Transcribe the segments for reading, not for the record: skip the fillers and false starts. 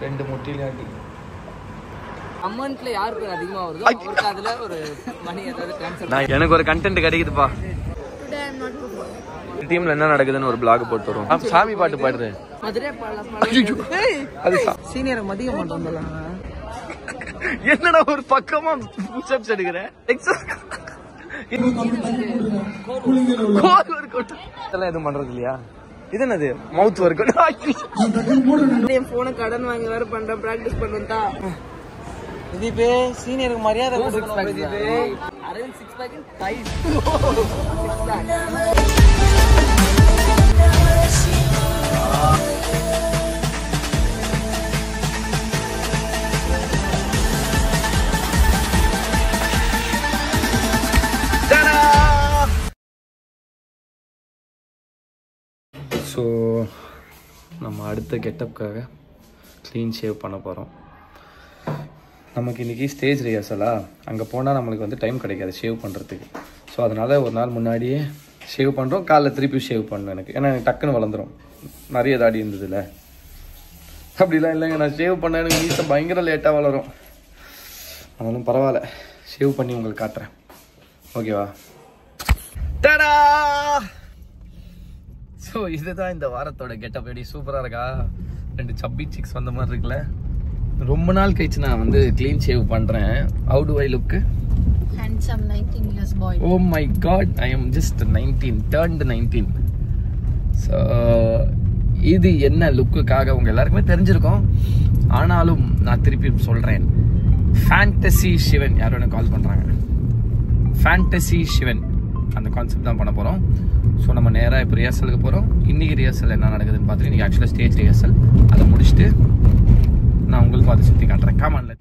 2 முட்டில அடி. அமௌண்ட்ல யாருக்கு அதிகமா வருதோ அவருக்கு அதுல ஒரு மணி ஏதாவது ட்ரான்ஸ்ஃபர். எனக்கு ஒரு கண்டென்ட் கிடைக்குதுப்பா. டீம்ல என்ன நடக்குதுன்னு ஒரு vlog போட்டு வரோம். சாமி பாட்டு பாடுறேன். மதுரை அது சீனியர் மதிய மாட்டோம்ல. என்னடா ஒரு பக்கமா புஷ்அப்ஸ் எடுக்கற? இதெல்லாம் எதுவும் பண்றது இல்லையா? இது என்னது? மவுத் ஒர்க். என் போனை கடன் வாங்கி வேற பண்றேன், பிராக்டிஸ் பண்ணுதா. இதுவே சீனியருக்கு மரியாதை கொடுக்கணும். Aravind 6 back tight. ஸோ நம்ம அடுத்த கெட்டப்புக்காக க்ளீன் ஷேவ் பண்ண போகிறோம். நமக்கு இன்றைக்கி ஸ்டேஜ் ரிஹர்சலா, அங்கே போனால் நம்மளுக்கு வந்து டைம் கிடைக்காது ஷேவ் பண்ணுறதுக்கு. ஸோ அதனால் ஒரு நாள் முன்னாடியே ஷேவ் பண்ணுறோம். காலைல திருப்பி ஷேவ் பண்ணணும் எனக்கு, ஏன்னா எனக்கு டக்குன்னு வளர்ந்துடும். நிறைய தாடி இருந்ததில்ல. அப்படிலாம் இல்லைங்க, நான் ஷேவ் பண்ண எனக்கு மீசை பயங்கர லேட்டாக வளரும். அதனாலும் பரவாயில்ல, ஷேவ் பண்ணி உங்களுக்கு காட்டுறேன். ஓகேவா? டடா! ஸோ இதுதான் இந்த வாரத்தோட கெட்டப். எப்படி சூப்பராக இருக்கா? 2 சப்பி சிக்ஸ் வந்த மாதிரி இருக்குல்ல. ரொம்ப நாள் கழிச்சு நான் வந்து க்ளீன் ஷேவ் பண்ணுறேன். How to I look? Handsome 19 years boy. Oh my god, I am just 19, turned 19. So இது என்ன லுக்குக்காக உங்கள் எல்லாருக்குமே தெரிஞ்சிருக்கும். ஆனாலும் நான் திருப்பி சொல்கிறேன், ஃபேண்டசி சிவன் யாரும் எனக்கு கால் பண்ணுறாங்க. ஃபேண்டசி சிவன் அந்த கான்செப்ட் தான் பண்ண போகிறோம். ஸோ நம்ம நேராக இப்போ ரிஹர்சலுக்கு போகிறோம். இன்றைக்கி ரிஹர்சல் என்ன நடக்குதுன்னு பார்த்துட்டு, இன்றைக்கி ஆக்சுவலாக ஸ்டேஜ் ரிஹர்சல். அதை முடிச்சுட்டு நான் உங்களுக்கு அதை சுற்றி காட்டுறேன். காமன்ல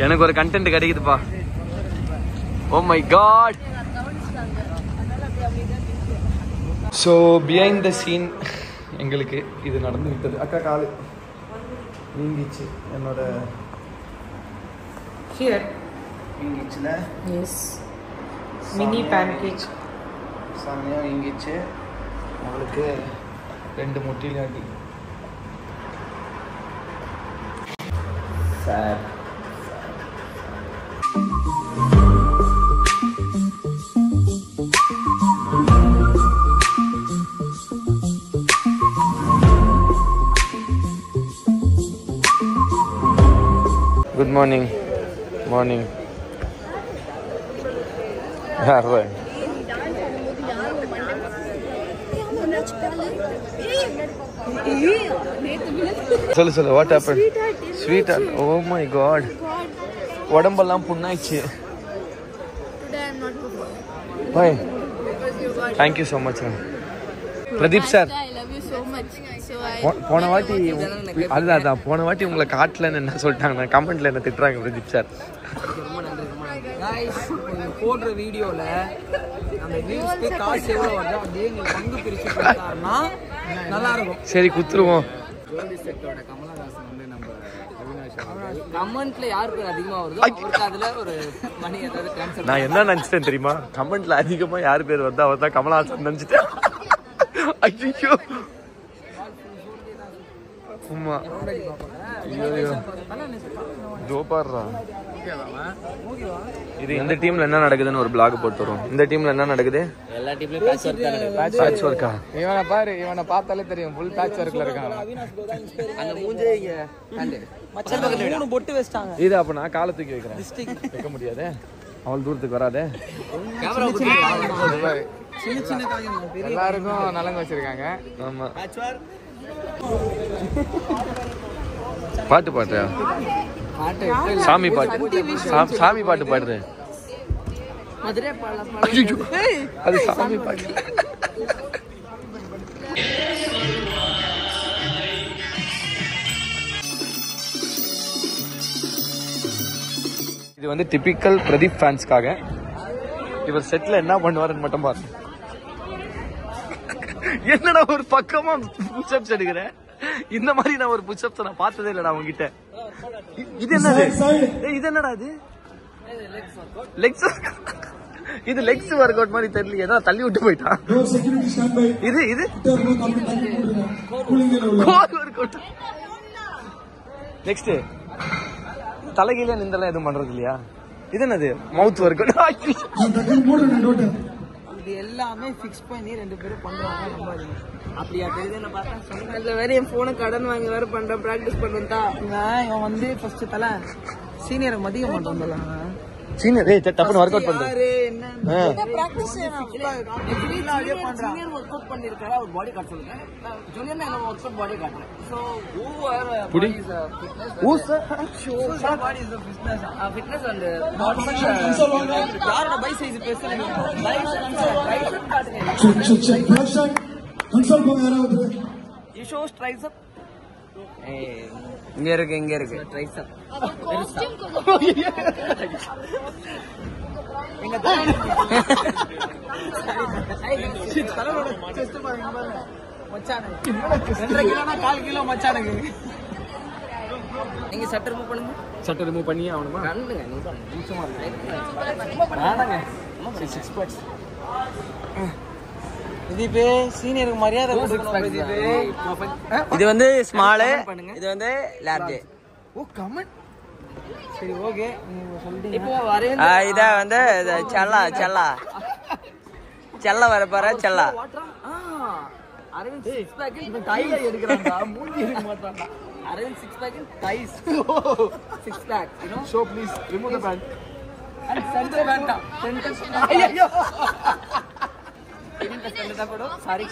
எனக்கு ஒரு கண்டென்ட் கிடைக்குதுப்பா. Oh my god. So behind the scene எங்களுக்கு இது நடந்து விட்டது. அக்கா காலு நீங்கிச்சு, என்னோட நீங்கிச்சுல. எஸ், மினி பேன்கேக் செம்மையாக நீங்கிச்சு. அவளுக்கு 2 முட்டில அடி. Sir good morning. மார்னிங். யார் சொல்லு what happen? Sweetheart. Oh my god, உடம்பெல்லாம் புண்ணாயிடுச்சு. Why? Thank you so much. Pradeep sir, போன வாட்டி அதுதான் போன வாட்டி உங்களை காட்டலன்னு என்ன சொல்லிட்டாங்க, கமெண்ட்ல என்ன திட்டுறாங்க பிரதீப் சார். போடுற வீடியோல அந்த வியூஸ்க்கு காசு எவ்வளவு வருதோ அப்படியே நீங்க பங்கு பிரிச்சு கொடுத்தாருன்னா நல்லா இருக்கும். சரி குத்துருவோம். ஜோடி செட்டோட கமலஹாசன் வந்து நம்ம கமெண்ட்ல யாருக்கு அதிகமா வருதோ அவருக்கு அதுல ஒரு மணி ஏதாவது ட்ரான்ஸ்ஃபர். நான் என்ன நினைச்சிட்டேன் தெரியுமா? கமெண்ட்ல அதிகமா யார் பேர் வருதோ அவர் தான் கமலஹாசன் நினைச்சிட்டேன். ஐயோ அம்மா, ஐயோ ஜோபார்ரா. இது இந்த டீம்ல என்ன நடக்குதுன்னு ஒரு vlog போட்டு வரோம். இந்த டீம்ல என்ன நடக்குது? எல்லா டீம்லயும் பேட்ச் வர்க் தான் நடக்குது. பேட்ச் வர்க்கா? இவனை பாரு, இவனை பார்த்தாலே தெரியும் ஃபுல் பேட்ச் வர்க்ல இருக்கான். அந்த மூஞ்சே இங்க ஹேண்ட் மச்சல் பக்கத்துல 3 பொட்டு வெச்சிட்டாங்க. இது அப்ப நான் காலை தூக்கி வைக்கிறேன். வைக்க முடியாதே, அவ்வளவு தூரத்துக்கு வராதே. கேமரா குத்தி சின்ன சின்ன காயம் எல்லாருக்கும் நலங்க வச்சிருக்காங்க. ஆமா, பாட்டு பாடுறியா? சாமி பாட்டு. சாமி பாட்டு பாடுறேன். மதுரை அது சாமி பாட்டு. இது வந்து டிபிக்கல் பிரதீப் ஃபேன்ஸ்க்காக. இவர் செட்ல என்ன பண்ணுவாருன்னு மட்டும் பாருங்க. என்னடா ஒரு பக்கமா புஷ்அப்ஸ் எடுக்கிற? இந்த மாதிரி நான் ஒரு புஷ்அப்ஸ் நான் பார்த்ததே இல்லடா உங்ககிட்ட. இது என்னது? இது என்னடா இது? லெக்ஸ். இது லெக்ஸ் வொர்க் அவுட் மாதிரி தெரியல, ஏதோ தள்ளி விட்டு போயிட்டான். இது இது கோர் வொர்க் அவுட். நெக்ஸ்ட் தலைகீழ நின்றலாம் எதுவும் பண்றது இல்லையா? இது என்னது மவுத் ஒர்க்? இது எல்லாமே ஃபிக்ஸ் பண்ணி 2 பேரும் பண்றாங்க. நம்பாதீங்க. அப்படியா தெரியுது. நான் பார்த்தேன் சொன்னேன். இதுல வேற என் போனை கடன் வாங்கி வேற பண்றேன். பிராக்டிஸ் பண்ணுறா. இவன் வந்து ஃபர்ஸ்ட் தலை சீனியரை மதிக்க மாட்டான். சீனியர் டப்புன்னு ஒர்க் அவுட் பண்றேன். ஜூனியர் ஒர்க் அவுட் பண்ணிருக்காரு. அவர் பாடி காட்ட சொல்லுங்க. ஜூனியர் நான் ஒர்க் அவுட் பாடி காட்டுறேன். So who are fitness and யாரோட பை சைஸ் பேசுறீங்க? You show tricep. இங்க இருக்கு Tricep. எங்க தலைவரோட செஸ்ட் பாருங்க மச்சானுக்கு 2.5 கிலோனா 4 கிலோ மச்சானுக்கு. நீங்க சட்டை ரிமூவ் பண்ணுங்க. சட்டை ரிமூவ் பண்ணி ஆகணுமா? பண்ணுங்க. நீங்க நிமிஷமா வேணாங்க 6 பேக்ஸ். இதுவே சீனியருக்கு மரியாதை கொடுக்கணும். இது வந்து ஸ்மால், இது வந்து லார்ஜ். ஓ கமெண்ட். சரி ஓகே நீங்க சொல்றீங்க. இப்போ அரவிந்த் இத வந்து செல்ல வர பாரு செல்ல. அரவிந்த் 6 பேக் இவன் டைல எடுக்கறான்டா. மூஞ்சி எடுக்க மாட்டான்டா. அரவிந்த் 6 பேக் இன் டைஸ். 6 pack you know. Show please remove the band. And center வேண்டாம். Center ஐயோ இந்த சென்டர் போடு. சாரி.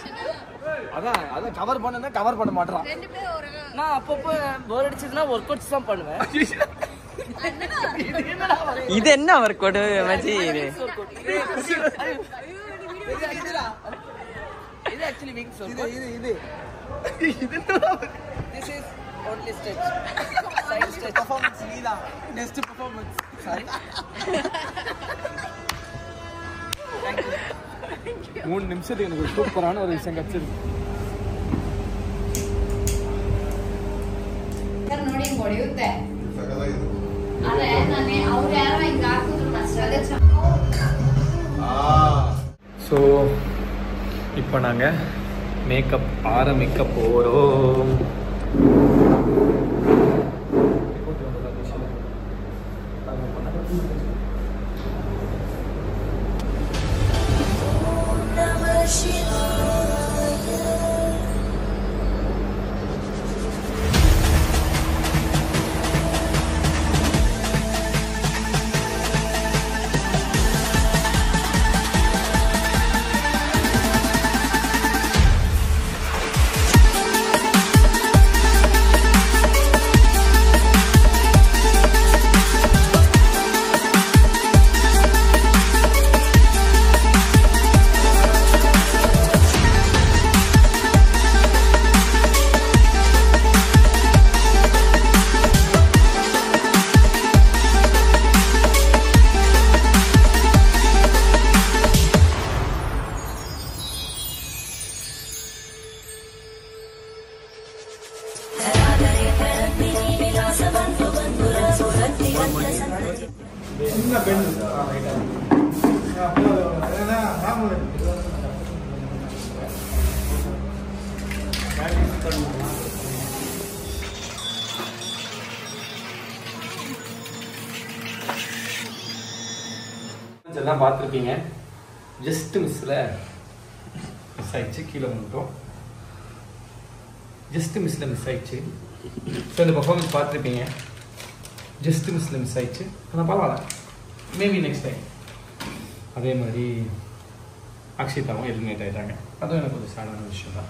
அத கவர் பண்ணனா கவர் பண்ண மாட்டறான். நான் அப்பப்போ போர் அடிச்சதுனா வொர்க் அவுட்ஸ் தான் பண்ணுவேன். இது என்ன ஒர்க் அவுட் மச்சி? இது actually wings work. இது This is only stretch. Side stretch. Performance நீதான். Next performance. Sorry. 3 நிமிஷத்துக்கு எனக்கு ஒரு சூப்பரான ஒரு விஷயம் கிடைச்சிருக்கு. ನೋಡಿ ಹೊಡೆಯುತ್ತೆ ಅದೇ ನಾನೇ ಅವ್ರು ಯಾರೋ ಹಿಂಗೆ ಹಾಕಿದ್ರು ಅಷ್ಟೇ. ஸோ இப்போ நாங்கள் மேக்கப் ஆரம்பிக்க போகிறோம். எல்லாம் பார்த்துருப்பீங்க. ஜஸ்ட் மிஸ் ஆயிடுச்சு, கீழே வந்துட்டோம். ஜஸ்ட் மிஸ்ல மிஸ் ஆயிடுச்சு. ஸோ இந்த பர்ஃபார்மன்ஸ் பார்த்துருப்பீங்க. ஜஸ்ட் மிஸ்ல மிஸ் ஆயிடுச்சு. ஆனால் பரவாயில்ல, மேபி நெக்ஸ்ட் டைம். அதே மாதிரி அக்ஷிதாவும் எலிமினேட் ஆகிட்டாங்க. அதுவும் எனக்கு ஒரு சேடான விஷயம் தான்.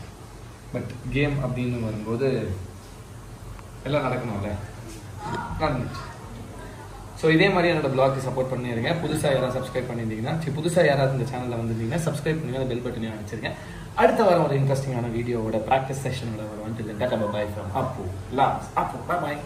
பட் கேம் அப்படின்னு வரும்போது எல்லாம் நடக்கணும்ல, நடந்துச்சு. ஸோ இதே மாதிரி என்னோட பிளாக்கு சப்போர்ட் பண்ணிடுங்க. புதுசாக யாராவது சப்ஸ்கிரைப் பண்ணியிருந்தீங்கன்னா, புதுசாக யாராவது இந்த சேனலில் வந்துருந்தீங்கன்னா சப்ஸ்கிரைப் பண்ணி அந்த பெல் பட்டனையும் வச்சிருக்கேன். அடுத்த வாரம் ஒரு இன்ட்ரெஸ்டிங்கான வீடியோவோட ப்ராக்டிஸ் செஷனோட ஒரு வந்துட்டு bye from Appu loss Appu bye.